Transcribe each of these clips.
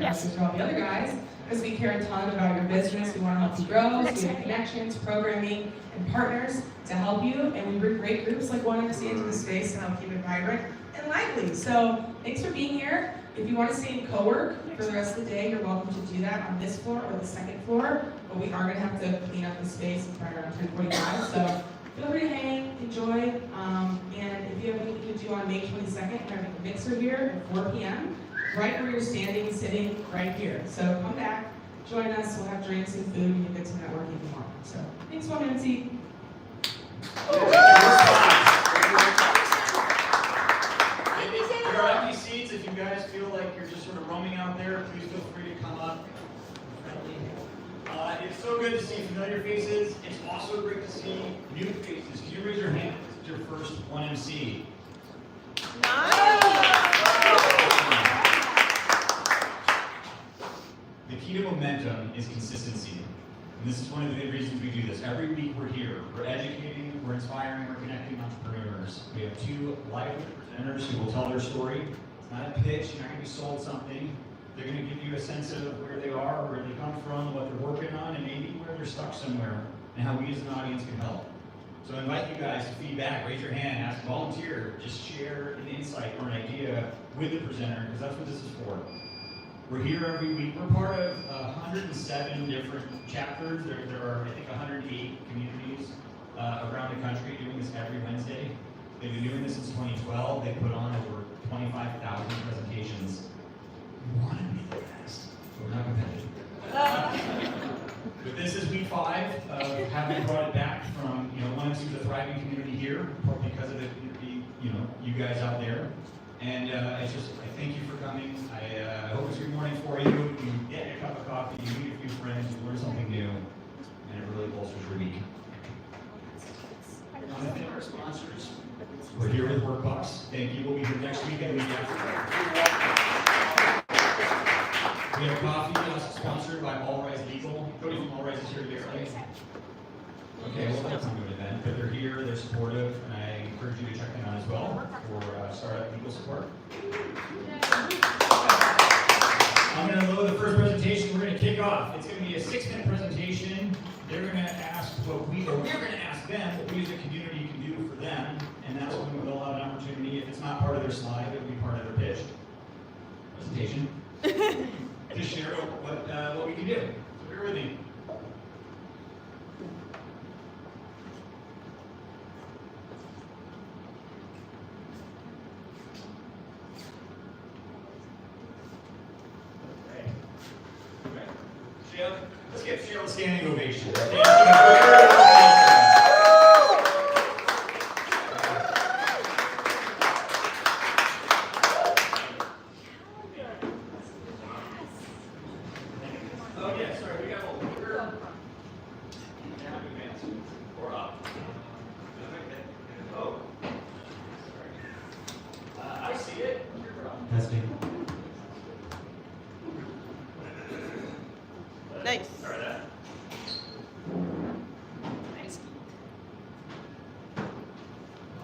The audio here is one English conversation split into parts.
message to all the other guys, because we care a ton about your business. We want to help you grow, so we have connections, programming, and partners to help you, and we bring great groups like 1MC into the space to help keep it vibrant and lively. So thanks for being here. If you want to stay and co-work for the rest of the day, you're welcome to do that on this floor or the second floor, but we are going to have to clean up the space probably around 10:45, so feel free to hang, enjoy, and if you have anything to do on May 22nd, we're having a mixer here at 4 p.m., right where you're standing, sitting right here. So come back, join us, we'll have drinks and food, and you get some networking tomorrow. So thanks, 1MC. There are empty seats. If you guys feel like you're just sort of roaming out there, please feel free to come up. It's so good to see familiar faces. It's also great to see new faces. Can you raise your hand if it's your first 1MC? The key to momentum is consistency. And this is one of the big reasons we do this. Every week we're here. We're educating, we're inspiring, we're connecting entrepreneurs. We have two lively presenters who will tell their story. It's not a pitch, you're not going to be sold something. They're going to give you a sense of where they are, where they come from, what they're working on, and maybe where they're stuck somewhere, and how we as an audience can help. So I invite you guys to feedback, raise your hand, ask, volunteer, just share an insight or an idea with the presenter, because that's what this is for. We're here every week. We're part of 107 different chapters. There are, I think, 108 communities around the country doing this every Wednesday. They've been doing this since 2012. They put on over 25,000 presentations. We want to be the best, so we're not competitive. But this is week 5 of having brought it back from, OneMC was a thriving community here, partly because of you guys out there. And I thank you for coming. I hope it's a good morning for you. You get a cup of coffee, you meet a few friends, you learn something new, and it really bolsters your week. I want to thank our sponsors. We're here with Workbox. Thank you. We'll be here next week and the week after. We have coffee sponsored by All Rise Legal. Cody from All Rise is here today, right? Okay, well, that's not a good event, but they're here, they're supportive, and I encourage you to check them out as well for startup legal support. I'm going to load the first presentation. We're going to kick off. It's going to be a 6-minute presentation. They're going to ask what we're going to ask them what we as a community can do for them, and that's when they'll have an opportunity. If it's not part of their slide, it'll be part of their pitch presentation to share what we can do. So bear with me. Let's give Cheryl a standing ovation. Oh yeah, sorry, we got a little bigger. Or up. Oh. Sorry. I see it. Testing. Nice. Sorry that. Nice.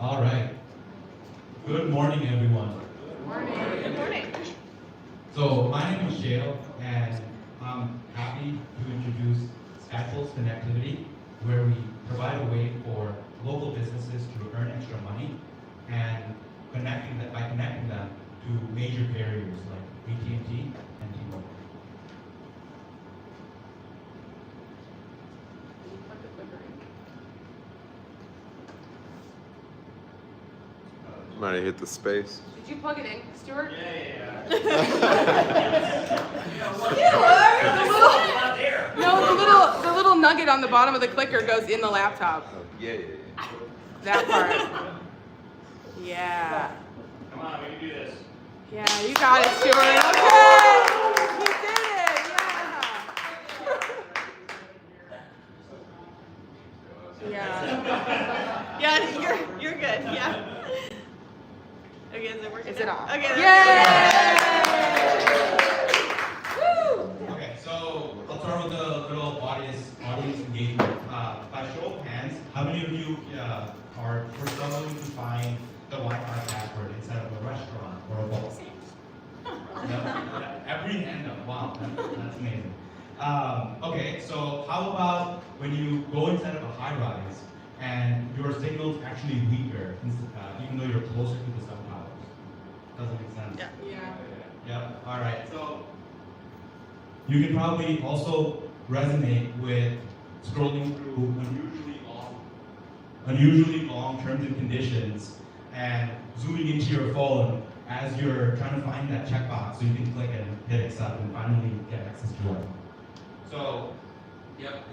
All right. Good morning, everyone. Good morning. Good morning. So my name is Shale, and I'm happy to introduce Staples Connectivity, where we provide a way for local businesses to earn extra money and by connecting them to major carriers like AT&T and T-Mobile. Might have hit the space. Did you plug it in, Stuart? Yeah. The little nugget on the bottom of the clicker goes in the laptop. Oh, yeah. That part. Yeah. Come on, we can do this. Yeah, you got it, Stuart. Okay. You did it. Yeah. Yeah, you're good. Yeah. Okay, is it working? Is it on? Okay. Yay! Woo! Okay, so I'll start with a little audience engagement. By show of hands, how many of you are struggling to find the Wi-Fi password inside of a restaurant or a boat? No? Every hand up. Wow, that's amazing. Okay, so how about when you go inside of a high rise and your signal's actually weaker, even though you're closer to the cell towers? Doesn't make sense. Yeah. Yep. All right. So you can probably also resonate with scrolling through unusually long terms and conditions and zooming into your phone as you're trying to find that checkbox so you can click and hit accept and finally get access to it. So, yep.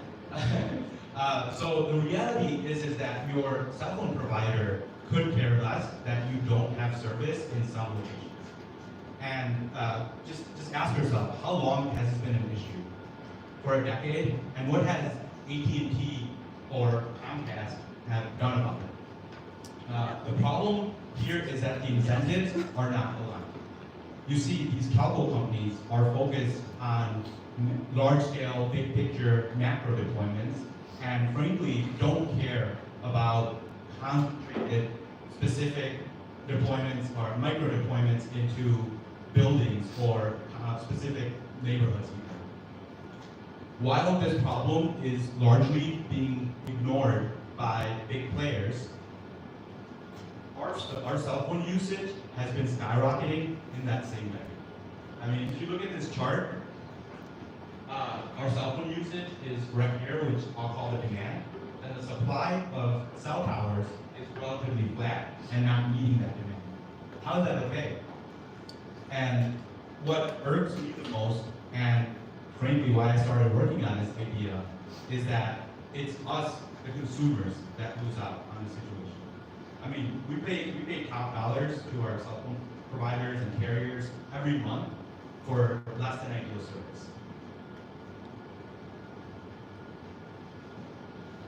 So the reality is that your cell phone provider could care less that you don't have service in some locations. And just ask yourself, how long has this been an issue? For a decade? And what has AT&T or Comcast have done about it? The problem here is that the incentives are not aligned. You see, these telco companies are focused on large-scale, big-picture macro deployments, and frankly, don't care about concentrated, specific deployments or micro deployments into buildings or specific neighborhoods. While this problem is largely being ignored by big players, our cell phone usage has been skyrocketing in that same way. I mean, if you look at this chart, our cell phone usage is right here, which I'll call the demand, and the supply of cell towers is relatively flat and not meeting that demand. How is that okay? And what irks me the most, and frankly why I started working on this idea, is that it's us, the consumers, that lose out on the situation. I mean, we pay top dollars to our cell phone providers and carriers every month for less than ideal service.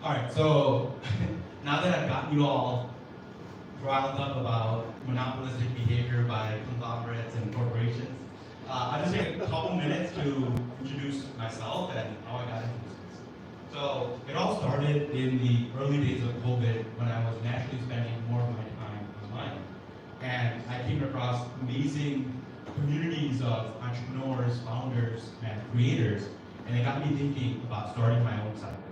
All right, so now that I've gotten you all riled up about monopolistic behavior by conglomerates and corporations, I'll just take a couple minutes to introduce myself and how I got into this business. So it all started in the early days of COVID when I was naturally spending more of my time online. And I came across amazing communities of entrepreneurs, founders, and creators, and it got me thinking about starting my own side business.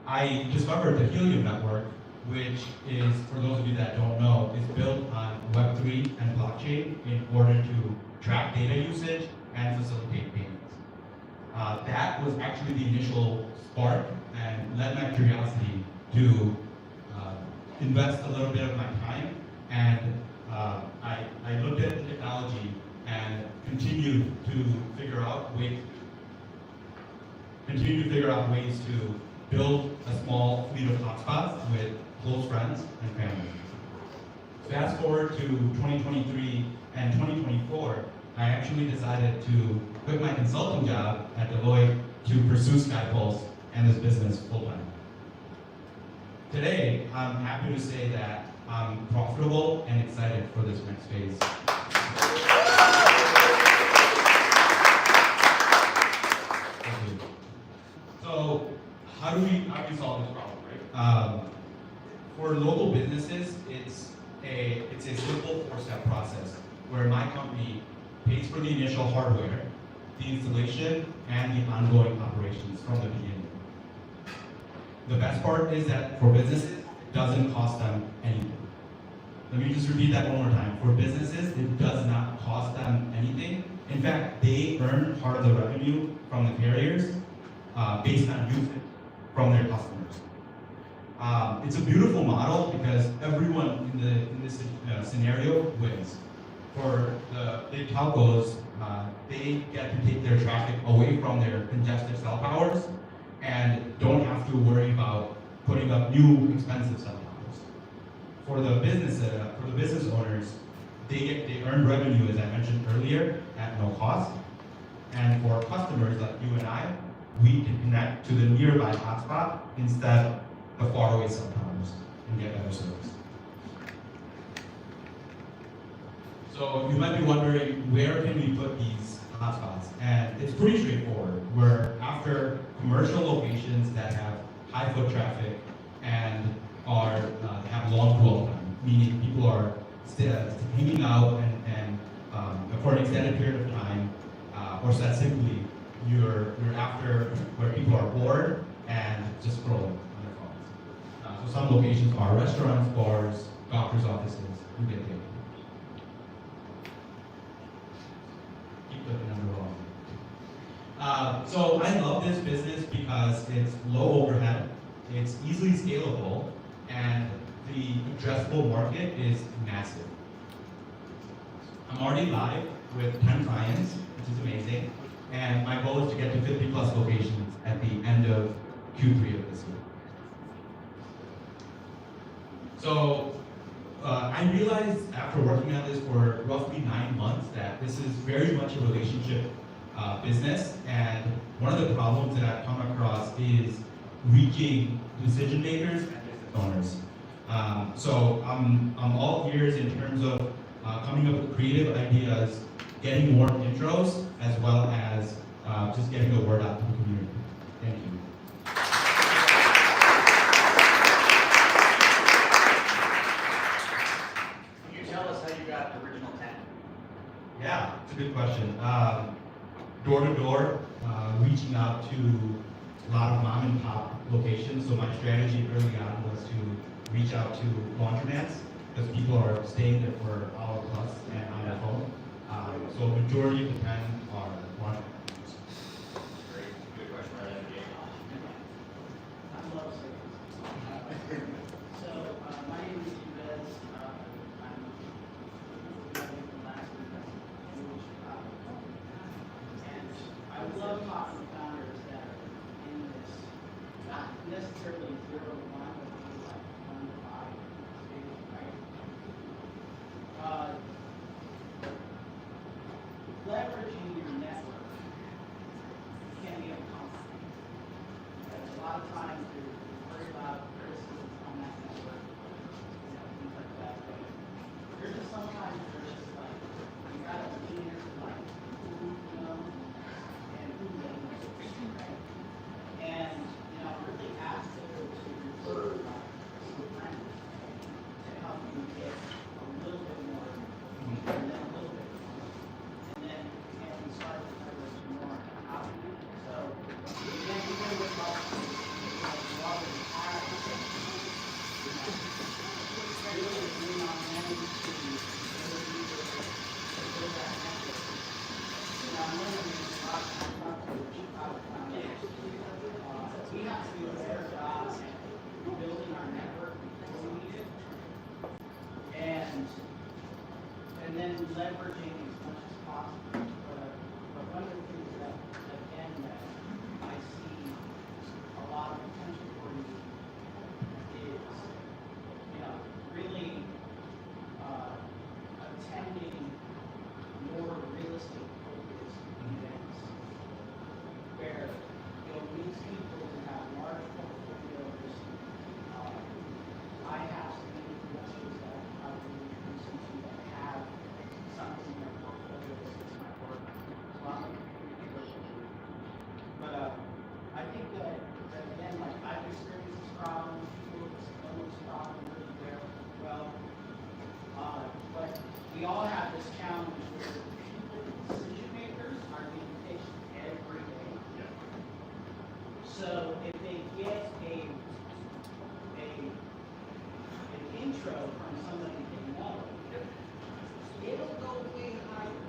I discovered the Helium Network, which is, for those of you that don't know, is built on Web3 and blockchain in order to track data usage and facilitate payments. That was actually the initial spark and led my curiosity to invest a little bit of my time, and I looked at the technology and continued to figure out ways to build a small fleet of hotspots with close friends and family. Fast forward to 2023 and 2024, I actually decided to quit my consulting job at Deloitte to pursue SkyPulse and this business full-time. Today, I'm happy to say that I'm profitable and excited for this next phase. Thank you. So, how do we solve this problem, right? For local businesses, it's a simple four-step process where my company pays for the initial hardware, the installation, and the ongoing operations from the beginning. The best part is that for businesses, it doesn't cost them anything. Let me just repeat that one more time. For businesses, it does not cost them anything. In fact, they earn part of the revenue from the carriers based on usage from their customers. It's a beautiful model because everyone in this scenario wins. For the big telcos, they get to take their traffic away from their congested cell towers and don't have to worry about putting up new expensive cell towers. For the business owners, they earn revenue, as I mentioned earlier, at no cost. And for customers like you and I, we can connect to the nearby hotspot instead of the faraway cell towers and get better service. So you might be wondering, where can we put these hotspots? And it's pretty straightforward. We're after commercial locations that have high foot traffic and have long dwell time, meaning people are hanging out and for an extended period of time, or said simply, you're after where people are bored and just scrolling on their phones. So some locations are restaurants, bars, doctor's offices, you get there. Keep the number wrong. So I love this business because it's low overhead, it's easily scalable, and the addressable market is massive. I'm already live with 10 clients, which is amazing, and my goal is to get to 50 plus locations at the end of Q3 of this year. So I realized after working on this for roughly 9 months that this is very much a relationship business, and one of the problems that I've come across is reaching decision makers and business owners. So I'm all ears in terms of coming up with creative ideas, getting more intros, as well as just getting the word out to the community. Thank you. Can you tell us how you got the original 10? Yeah, it's a good question. Door to door, reaching out to a lot of mom and pop locations. So my strategy early on was to reach out to laundromats because people are staying there for an hour plus and on their phone. So majority of the time are laundromats. Great, good question, right out of the gate. I love sales. So, my name is Yves. I'm from last week. I'm in Chicago. And I would love talking to founders that are in this, not necessarily 0 to 1, but maybe like 1 to 5 stage, right? Leveraging your network can be uncomfortable. There's a lot of times you're worried about criticism on that network, things like that. But there's just sometimes there's just like, you gotta lean into like, who you know, and who they know, right? And, really ask people to refer some friends to help you get a little bit more, and then a little bit more. And then we start to leverage more out of it. So, again, we really would love to, we already have, really lean on them to build that network. I'm learning a lot, I'm talking to Chicago founders. We have to do a better job at building our network before we need it. And then leveraging as much as possible. But one of the things that, again, that I see a lot of potential for you is, really attending more real estate focused events where you'll meet people who have large portfolios. I have some investors that I will introduce you to that have something in their portfolios that's my work. So I'm a But I think that again, like I've experienced this problem, people know this problem really well. But we all have this challenge where people, decision makers, are being pitched every day. So if they get an intro from somebody they know, it'll go way higher.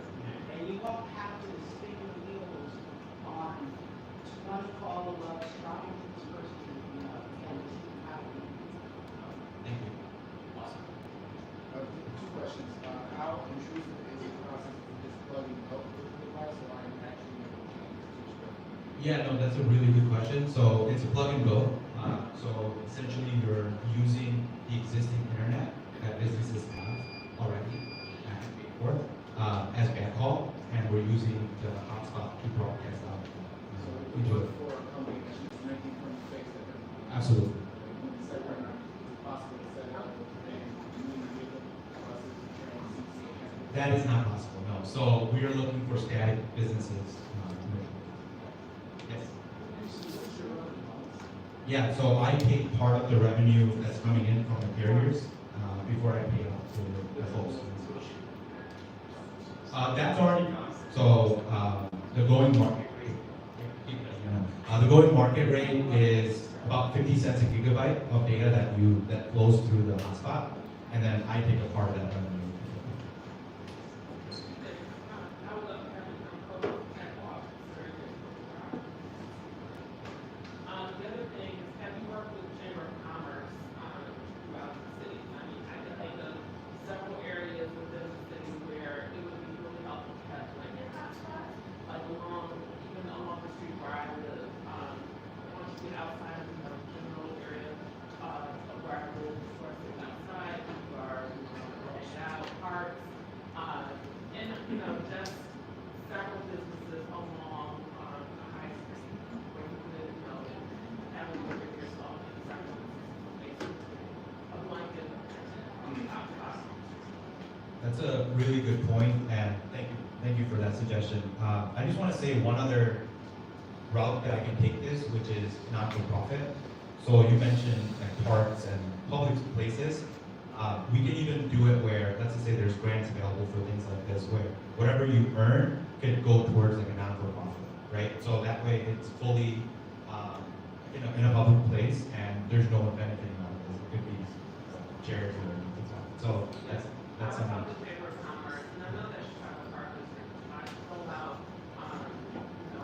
And you won't have to spin your wheels on 20 follow-ups, trying to this person, again, this isn't happening. Thank you. Awesome. Two questions. How intrusive is the process of just plugging up with the device, or are you actually making changes to the structure? Yeah, no, that's a really good question. So it's a plug and go. So essentially you're using the existing internet that businesses have already and paid for as backhaul, and we're using the hotspot to broadcast out So into it. for a company that's just renting from the space that they're Absolutely. when you say right now, it's possible to set it up and communicate with buses, trains, That is not possible, no. So we are looking for static businesses. Yes. Yeah, so I take part of the revenue that's coming in from the carriers, before I pay out to the folks. That's already done. So the going market rate, the going market rate is about 50 cents a gigabyte of data that flows through the hotspot, and then I take a part of that revenue. The other thing is, have you worked with Chamber of Commerce throughout the city? I mean, I can think of several areas within the city where it would be really helpful to have like a hotspot, like even along the street where I live. Once you get outside of the general area of where I live, of course, it's outside, people are heading out, parks, and just several businesses along the high street where you could, have a look at yourself and several places, a blanket on the outside. That's a really good point, and thank you for that suggestion. I just want to say one other route that I can take this, which is not-for-profit. So you mentioned like parks and public places. We can even do it where, let's just say there's grants available for things like this, where whatever you earn could go towards like a non-for-profit, right? So that way it's fully in a public place, and there's no one benefiting out of this. It could be charity or anything like that. So that's I was something. on the Chamber of Commerce, and I know that Chicago Park District is trying to roll out,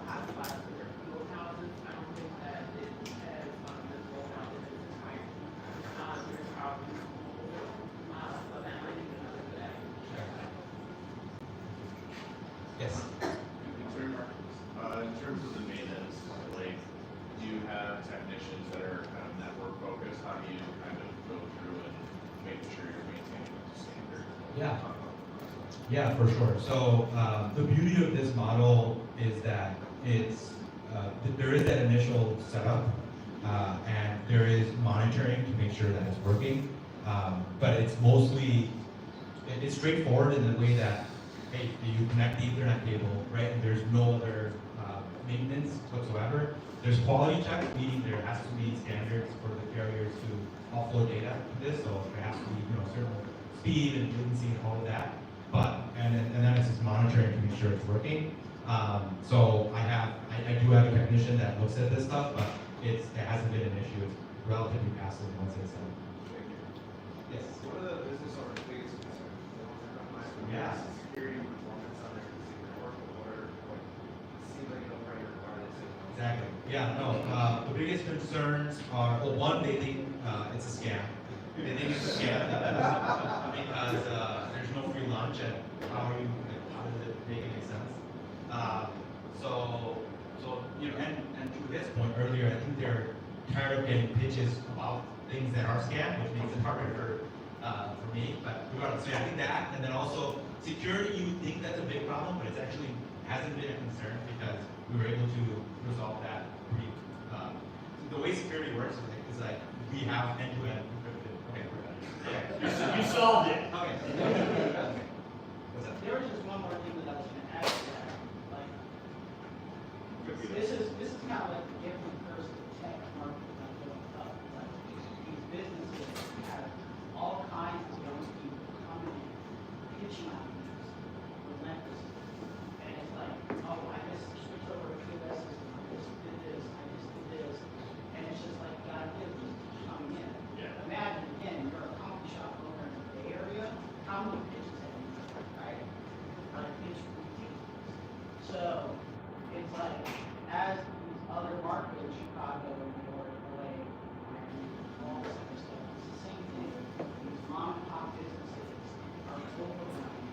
hotspots for their field houses. I don't think that it has been rolled out in its entirety. There's probably so that might be another good avenue. Yes. In terms of the maintenance, like, do you have technicians that are kind of network focused? How do you kind of go through and make sure you're maintaining the standard? Yeah, for sure. So the beauty of this model is that there is that initial setup, and there is monitoring to make sure that it's working. But it's straightforward in the way that, hey, you connect the Ethernet cable, right? And there's no other maintenance whatsoever. There's quality check, meaning there has to be standards for the carriers to offload data to this. So there has to be, certain speed and latency and all of that. And then it's just monitoring to make sure it's working. So I do have a technician that looks at this stuff, but it hasn't been an issue. It's relatively passive once it's done. Yes. What are the business owners' biggest concerns? The ones that come by, Yeah. security and performance on their consumer work, or like, seems like no brainer part of it. Exactly. Yeah, no, the biggest concerns are, well, one, they think it's a scam. They think it's a scam because there's no free lunch, and how does it make any sense? And to this point earlier, I think they're tired of getting pitches about things that are scam, which makes it harder for me. But regardless, so I think that, and then also security, you would think that's a big problem, but it's actually hasn't been a concern because we were able to resolve that pretty. The way security works is like we have end-to-end encrypted. Okay, we're done. Okay. You solved it. Okay. What's up? There was just one more thing that I was gonna add to that, like, this is kind of like the different first tech market that built up, like, these businesses have all kinds of young people coming in, pitching ideas relentlessly, and it's like, oh, I just switched over to POS system, I just did this, and it's just like, God, business coming in. Yeah. Imagine, again, you're a coffee shop owner in the Bay Area, how many pitches have you done, right? Like, it's ridiculous. So, it's like, as these other markets, Chicago, New York, LA, Miami, all this other stuff, it's the same thing. These mom and pop businesses are overwhelmed.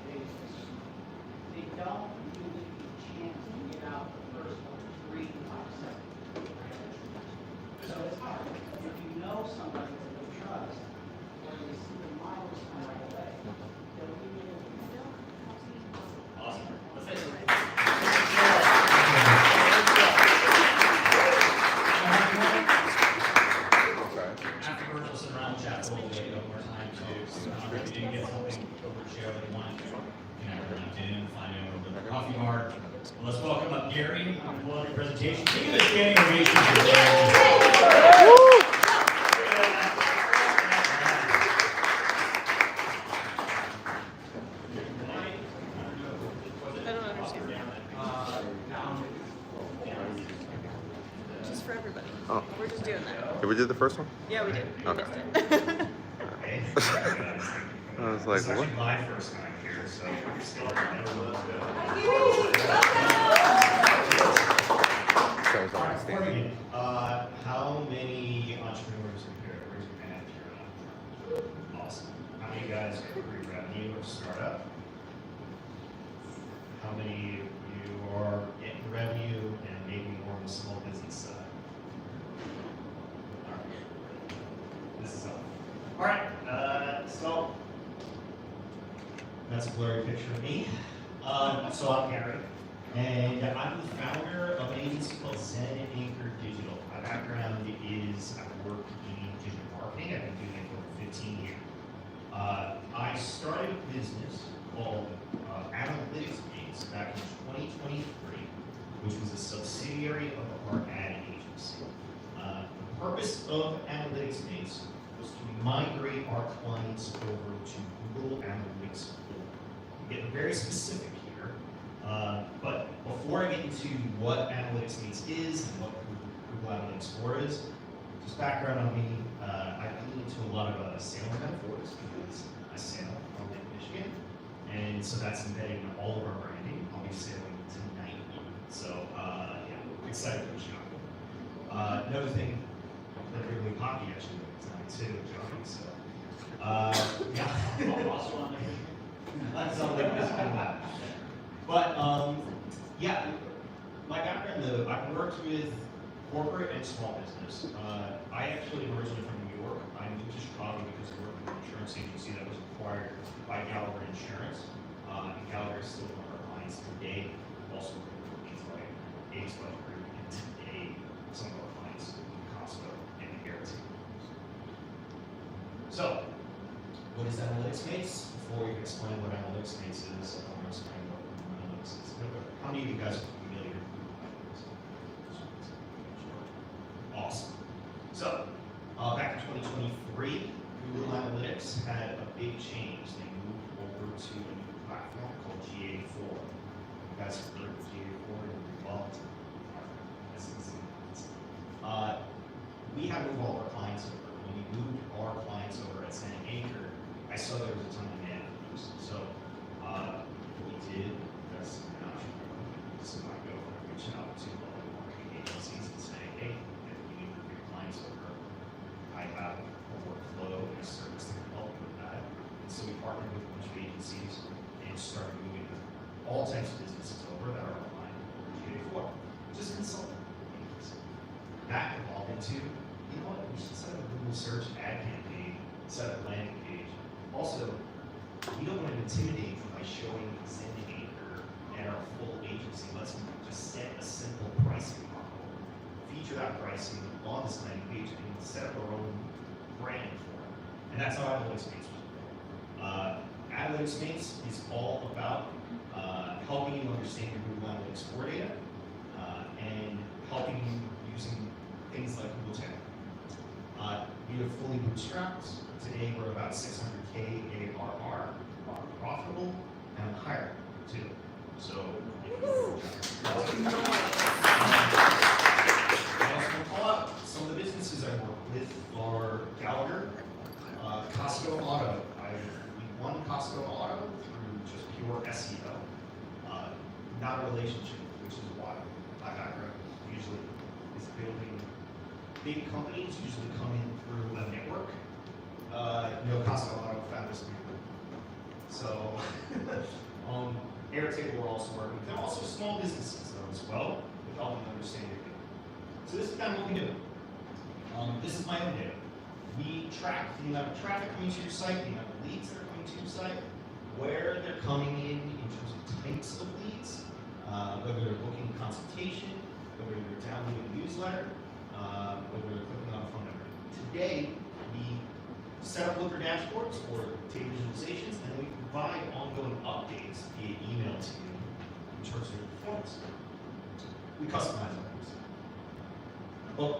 They don't really get a chance to get out the first 3 to 5 seconds. So it's hard. If you know somebody that you trust, or you see the miles come right away, they'll give you the Awesome. Afterwards, we'll sit around and chat a little bit, one more time too. If you didn't get something over to share that you wanted to, connect with LinkedIn, find him over at the coffee bar. Let's welcome up Gary on the preliminary presentation. Give me the standing ovation for Gary. everybody. Oh. We're just doing that. Did we do the first one? Yeah, we did. We Okay. missed it. I was like, It's what? actually my first time here, so we're still learning. Sorry, it's All on right, my before we stand. begin, how many entrepreneurs are here? Raise your hand if you're awesome. How many of you guys are pre-revenue or startup? How many of you are getting revenue and maybe more on the small business side? All right. This is up. All right, so that's a blurry picture of me. So I'm Gary, and I'm the founder of an agency called Zen Anchor Digital. My background is I work in digital marketing. I've been doing it for over 15 years. I started a business called Analytics Games back in 2023, which was a subsidiary of our ad agency. The purpose of Analytics Games was to migrate our clients over to Google Analytics 4. I'm getting very specific here, but before I get into what Analytics Games is and what Google Analytics 4 is, just background on me, I lean into a lot of sailing metaphors because I sail on Lake Michigan, and so that's embedded in all of our branding. I'll be sailing tonight, so yeah, excited for the show. Another thing, I play Wrigley hockey actually tonight too, Johnny. So yeah, also on Lake Michigan. That's on Lake Michigan. But yeah, my background though, I've worked with corporate and small business. I actually am originally from New York. I moved to Chicago because I worked with an insurance agency that was acquired by Gallagher Insurance. And Gallagher is still one of our clients today. Also working with companies like Ace Budget Group and today some of our clients, Costco and Airtel. So, what is Analytics Mates? Before we can explain what Analytics Mates is, I want to explain what Analytics is. How many of you guys are familiar with Analytics? Awesome. So, back in 2023, Google Analytics had a big change. They moved over to a new platform called GA4. You guys have heard of GA4 and involved? We had moved all our clients over. When we moved our clients over at Zen Anchor, I saw there was a ton of demand for those. So, what we did, that's this is my go. I reached out to all the marketing agencies and say, hey, if you need to move your clients over, I have a workflow and a service that can help you with that. And so we partnered with a bunch of agencies and started moving all types of businesses over that are online over GA4, just consulting agencies. That evolved into, you know what, we should set up a Google search ad campaign, set up a landing page. Also, we don't want to intimidate you by showing Zen Anchor and our full agency. Let's just set a simple pricing model, feature that pricing on this landing page, and set up our own brand for it. And that's how Analytics Mates was built. Analytics Mates is all about helping you understand your Google Analytics 4 data and helping you using things like Google Tag. We are fully bootstrapped. Today we're about 600K ARR, profitable, and hiring too. So, I also want to call out some of the businesses I work with are Gallagher, Costco Auto. We won Costco Auto through just pure SEO, not a relationship, which is why my background usually is building big companies, usually come in through a network. Costco Auto founders people. So, Airtable we're also working with. There are also small businesses though as well, with helping them understand your data. So this is kind of what we do. This is my own data. We track the amount of traffic coming to your site, the amount of leads that are coming to your site, where they're coming in terms of types of leads, whether they're booking a consultation, whether they're downloading a newsletter, whether they're clicking on a phone number. Today, we set up Looker dashboards or data visualizations, and then we provide ongoing updates via email to you in terms of your performance. We customize those.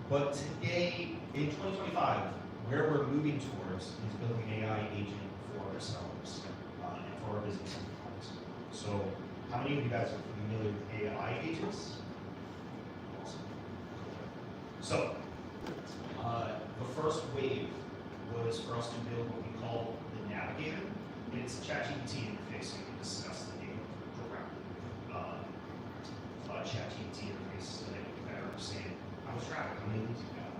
But today, in 2025, where we're moving towards is building an AI agent for ourselves and for our business clients. So, how many of you guys are familiar with AI agents? Awesome. So, the first wave was for us to build what we call the Navigator. It's a ChatGPT interface, so you can discuss the data directly. ChatGPT interface so that you can better understand how much traffic, how many leads you got.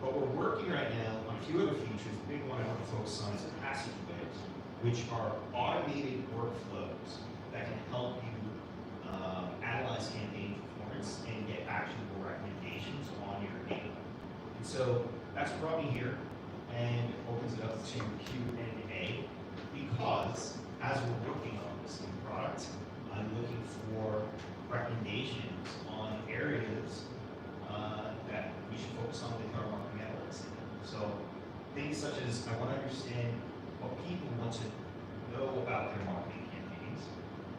But we're working right now on a few other features. The big one I want to focus on is passageways, which are automated workflows that can help you analyze campaign performance and get actionable recommendations on your data. And so that's what brought me here and opens it up to Q&A, because as we're working on this new product, I'm looking for recommendations on areas that we should focus on with our marketing analytics. So things such as, I want to understand what people want to know about their marketing campaigns.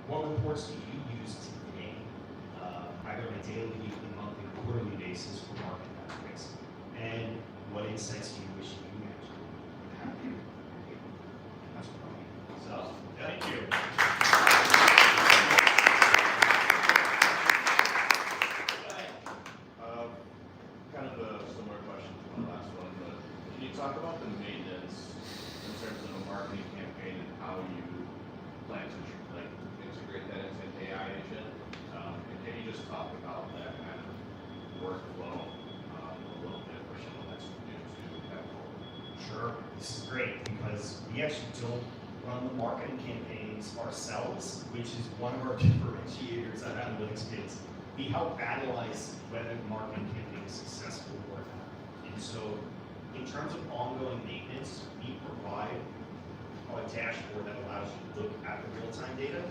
What reports do you use today, either on a daily, weekly, monthly, or quarterly basis for marketing metrics? And what insights do you wish you actually have? That's what I'm doing. So, thank you. Kind of a similar question to the last one, but can you talk about the maintenance in terms of a marketing campaign and how you plan to like integrate that into an AI agent? And can you just talk about that kind of workflow a little bit for someone that's new to that role? Sure, this is great because we actually don't run the marketing campaigns ourselves, which is one of our differentiators at Analytics Kids. We help analyze whether the marketing campaign is successful or not. And so, in terms of ongoing maintenance, we provide a dashboard that allows you to look at the real-time data.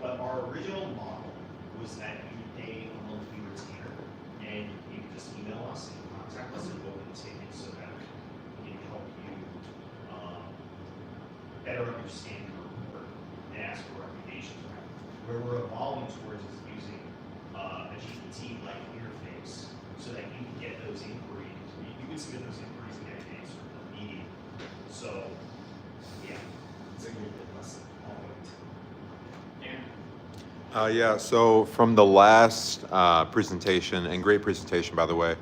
But our original model was that you would pay a monthly retainer, and you could just email us and contact us and open the ticket so that we can help you better understand your report and ask for recommendations. Where we're evolving towards is using a GPT-like interface so that you can get those inquiries. You can submit those inquiries and get an answer immediately. So, yeah, it's a little bit less ongoing. Yeah, so from the last presentation, and great presentation by the way,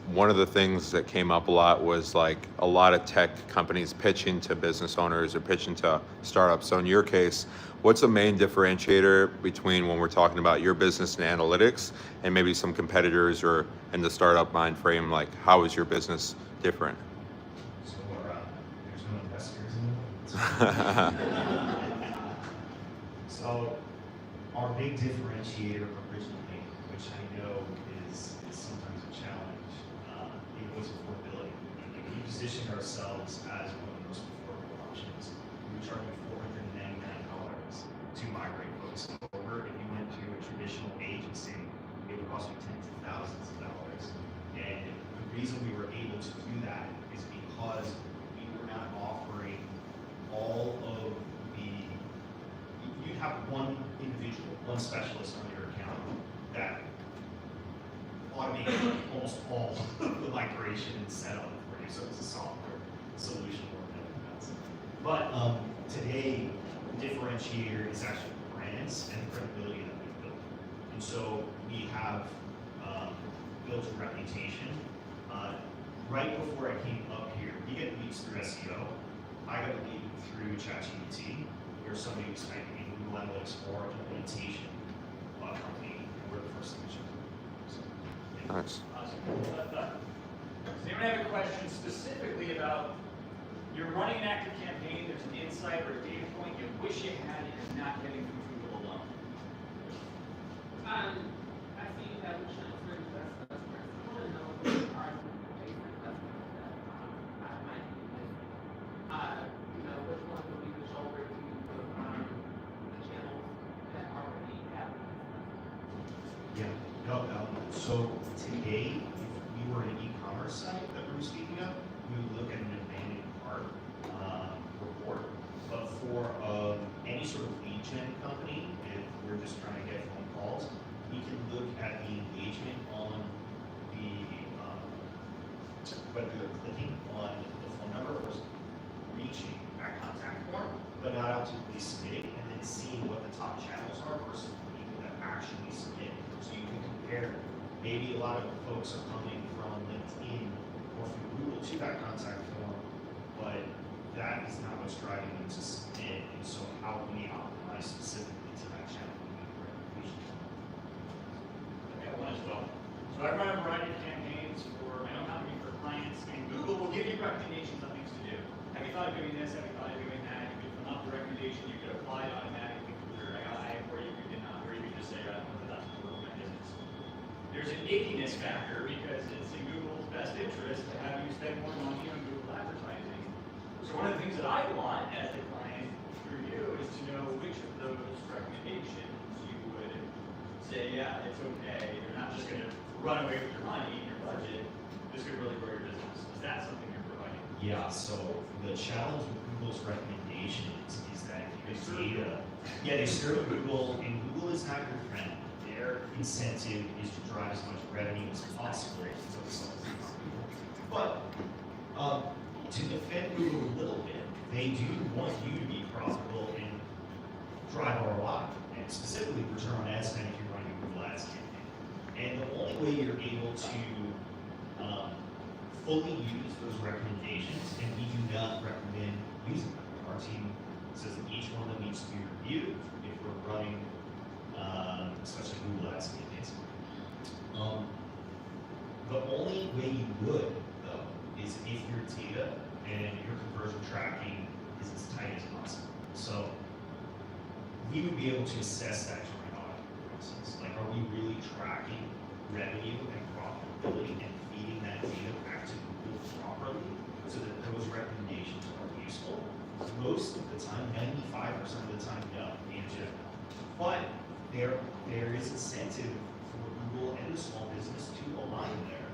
one of the things that came up a lot was like a lot of tech companies pitching to business owners or pitching to startups. So in your case, what's the main differentiator between when we're talking about your business and analytics and maybe some competitors or in the startup mind frame, like how is your business different? So there's no investors in it. So our big differentiator originally, which I know is sometimes a challenge, it was affordability. We positioned ourselves as one of the most affordable options. We were charging $499 to migrate folks over. If you went to a traditional agency, it would cost you tens of thousands of dollars. And the reason we were able to do that is because we were not offering all of the, you'd have one individual, one specialist on your account that automated almost all of the migration and setup for you. So it's a software solution more than anything else. But today, the differentiator is actually brands and the credibility that we've built. And so we have built a reputation. Right before I came up here, we get leads through SEO. I got a lead through ChatGPT. You're somebody who's typing in Google Analytics for implementation company, and we're the first thing we should do. So, yeah. Nice. Awesome. Does anyone have a question specifically about you're running an active campaign, there's an insight or a data point you wish you had and you're not getting from Google alone? I see you have insurance for investors. I want to know what are the different customers that I might be missing. You know, which one would be the shoulder to the channels that already have this? Yeah, no, so today, if we were an e-commerce site that we were speaking of, we would look at an abandoned cart report. But for any sort of lead gen company, if we're just trying to get phone calls, we can look at the engagement on the, whether they're clicking on the phone number or reaching that contact form, but not ultimately submitting, and then seeing what the top channels are versus the people that actually submit. So you can compare maybe a lot of folks are coming from LinkedIn or from Google to that contact form, but that is not what's driving them to submit. And so how can we optimize specifically to that channel? I got one as well. So I run a variety of campaigns for my own company, for clients, and Google will give you recommendations on things to do. Have you thought of doing this? Have you thought of doing that? You could fill out the recommendation, you could apply it automatically through their AI, or you could not, or you could just say, I don't know if that's for my business. There's an ickiness factor because it's in Google's best interest to have you spend more money on Google advertising. So one of the things that I want as a client through you is to know which of those recommendations you would say, yeah, it's okay. You're not just going to run away with your money and your budget. This could really grow your business. Is that something you're providing? Yeah, so the challenge with Google's recommendations is that if you data, they serve Google, and Google is not your friend. Their incentive is to drive as much revenue as possible. But to defend Google a little bit, they do want you to be profitable and drive ROI, and specifically return on ad spend if you're running a Google Ads campaign. And the only way you're able to fully use those recommendations, and we do not recommend using them. Our team says that each one of them needs to be reviewed if we're running, especially Google Ads campaigns. The only way you would, though, is if your data and your conversion tracking is as tight as possible. So we would be able to assess that during our process. Like, are we really tracking revenue and profitability and feeding that data back to Google properly so that those recommendations are useful? Most of the time, 95% of the time, no, the answer is no. But there is incentive for Google and the small business to align there.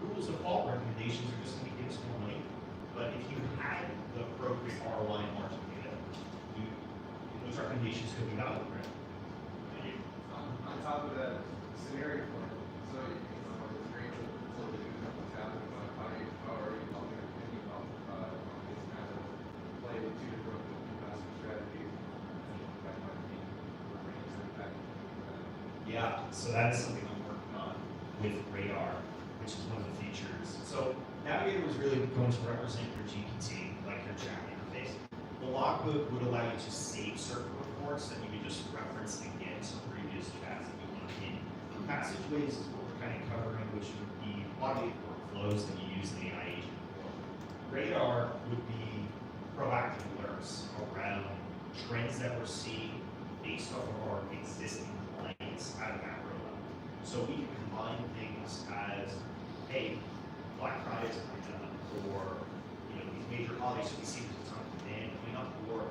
Google's default recommendations are just going to give us more money, but if you had the appropriate ROI and margin data, those recommendations could be valuable, right? Thank you. On top of that scenario point, so it's great to totally do what's happening, but how are you talking or thinking about this kind of play with two different investment strategies that might be impact? Yeah, so that is something I'm working on with Radar, which is one of the features. So Navigator was really going to represent your GPT, like your chat interface. The logbook would allow you to save certain reports that you could just reference against previous chats that you want in. Passageways is what we're kind of covering, which would be automated workflows that you use in the AI agent for. Radar would be proactive alerts around trends that we're seeing based off of our existing clients at a macro level. So we can combine things as, hey, Black Friday is coming up, or these major holidays, so we see there's a ton of demand coming up, or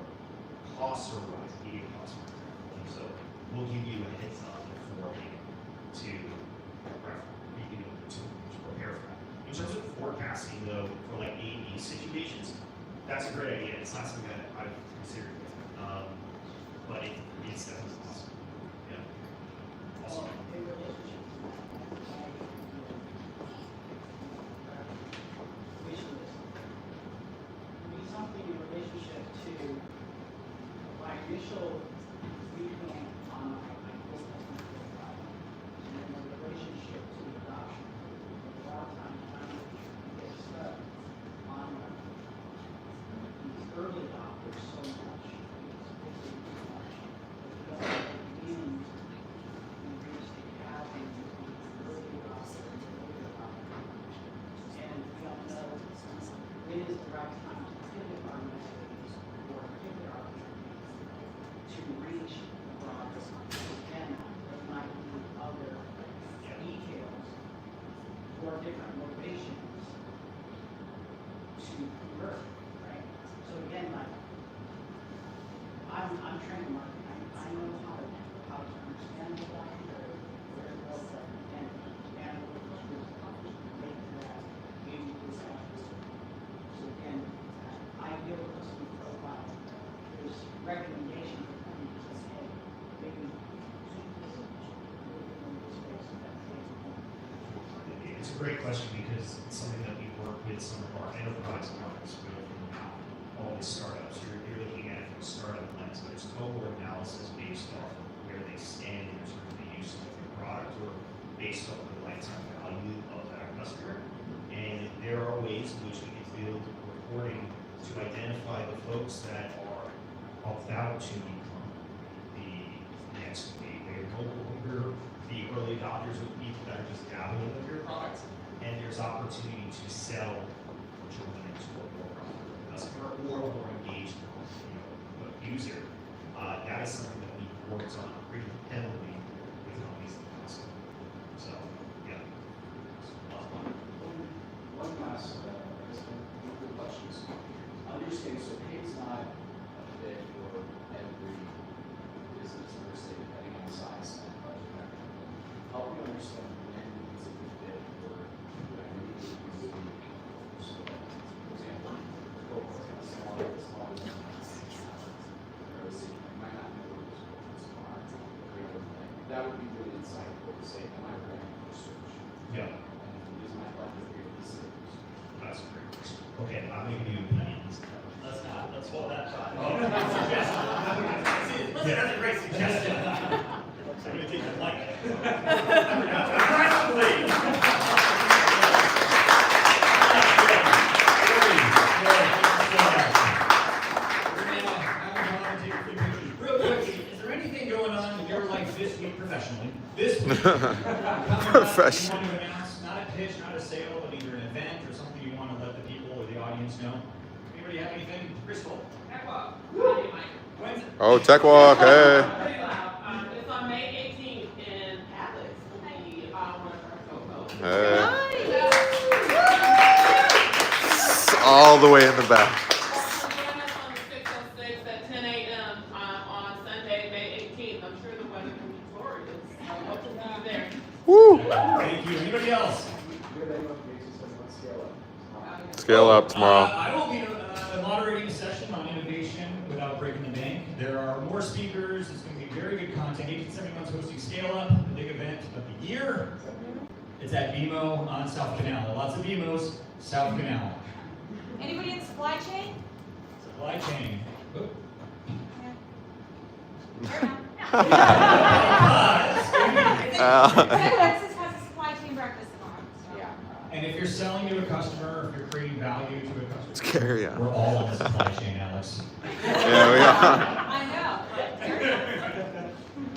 costs are rising, media costs, for example. And so we'll give you a heads up beforehand to prepare for that. In terms of forecasting, though, for like A/B situations, that's a great idea. It's not something that I've considered, but it's definitely possible. Yeah. Awesome. In relationship to wish list, be something in relationship to my initial viewpoint on my business profile, and then the relationship to adoption. A lot of times, I get stuck on these early adopters so much. It's too much. It doesn't mean in real estate housing, early adopters, later adopters. And we don't know when is the right time to pivot our messages or pivot our opportunities to reach the broader. And there might be other details or different motivations to convert, right? So again, like, I'm trained in marketing. I know how to understand the value, where to go, and analytics will make that maybe this happens. So again, ideal customer profile, there's recommendation for them to say, hey, maybe keep this in this space. It's a great question because it's something that we work with some of our enterprise partners with all these startups. You're looking at it from a startup lens, but it's cohort analysis based off of where they stand in terms of the use of the product or based on the lifetime value of that customer. And there are ways in which we can build reporting to identify the folks that are about to become the next wave. They're no longer the early adopters of people that are just dabbling with your products, and there's opportunity to sell or to run into a more profitable customer or a more engaged, user. That is something that we worked on pretty heavily with companies in the past. So, yeah. One last, quick questions. Understand, so paid's not a fit for every business, per se, depending on the size and budget. Help me understand when is a good fit for whatever you need to do. So, for example, Coca-Cola is small business. You might not know what those are. That would be really insightful to say, am I ready for search? Yeah. And use my budget for these things. That's great. Okay, I'm going to give you opinions. Let's not, let's hold that thought. Oh, that's a suggestion. That's a great suggestion. I'm gonna take that mic. Real quick, is there anything going on in your life this week professionally? This week? Professional. You want to announce, not a pitch, not a sale, but either an event or something you want to let the people or the audience know? Anybody have anything? Crystal? When's it? Oh, Tech Walk, hey. It's on May 18th in Alex, the, one of our Hey. Nice. All the way in the back. Also join us on the 606 at 10 a.m. On Sunday, May 18th. I'm sure the weather can be glorious. I hope to see you there. Woo. Thank you. Anybody else? Scale up tomorrow. I will be moderating a session on innovation without breaking the bank. There are more speakers. It's going to be very good content. 1871's hosting Scale Up, the big event of the year. It's at BMO on South Canal. Lots of BMOs, South Canal. Anybody in supply chain? Supply chain. Oop. Texas has a supply chain breakfast tomorrow. So. Yeah. And if you're selling to a customer, if you're creating value to a customer, Scary, yeah. we're all on the supply chain, Alex. Yeah, we are. I know.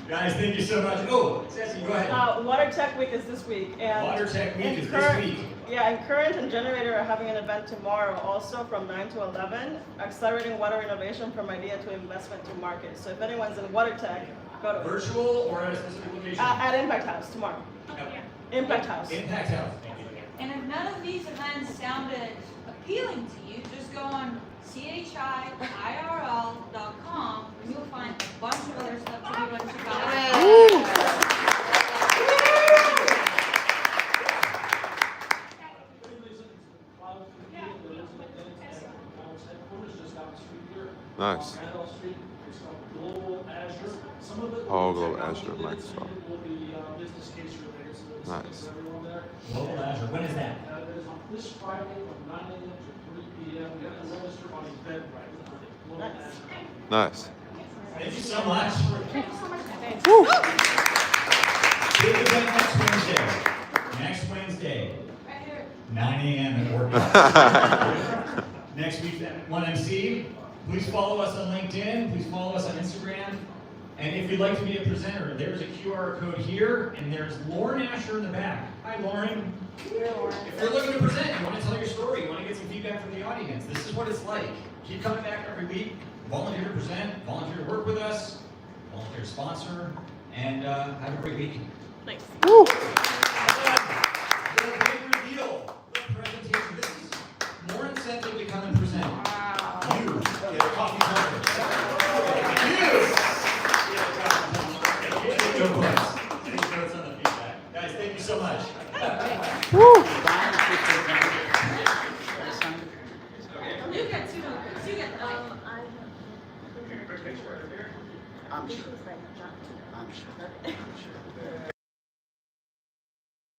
Guys, thank you so much. Oh, Ceci, go ahead. Water Tech Week is this week, and Water Tech Week is this Current- week. Yeah, and Current and Generator are having an event tomorrow, also from 9 to 11, accelerating water innovation from idea to investment to market. So if anyone's in water tech, go to Virtual or at a specific location? at Impact House tomorrow. Impact House. Impact House. Thank you. And if none of these events sounded appealing to you, just go on chirl.com and you'll find a bunch of other stuff to do in Chicago. Nice. Randolph Street, it's called Global Azure. Some of it Oh, will be Global technology Azure, related, some of Microsoft. it will be business case related, so it's Nice. everyone there. Global Azure. When is that? That is on this Friday from 9 a.m. to 3 p.m. You have to register on Eventbrite. Global Azure. Nice. Thank you so much. Thank you so much. Thanks. Big event next Wednesday. Next Wednesday, Right here. 9 a.m. at work. Next week at 1MC. Please follow us on LinkedIn. Please follow us on Instagram. And if you'd like to be a presenter, there's a QR code here, and there's Lauren Asher in the back. Hi, Lauren. If you're looking to present, you want to tell your story, you want to get some feedback from the audience, this is what it's like. Keep coming back every week. Volunteer to present, volunteer to work with us, volunteer to sponsor, and have a great week. Thanks. The big reveal.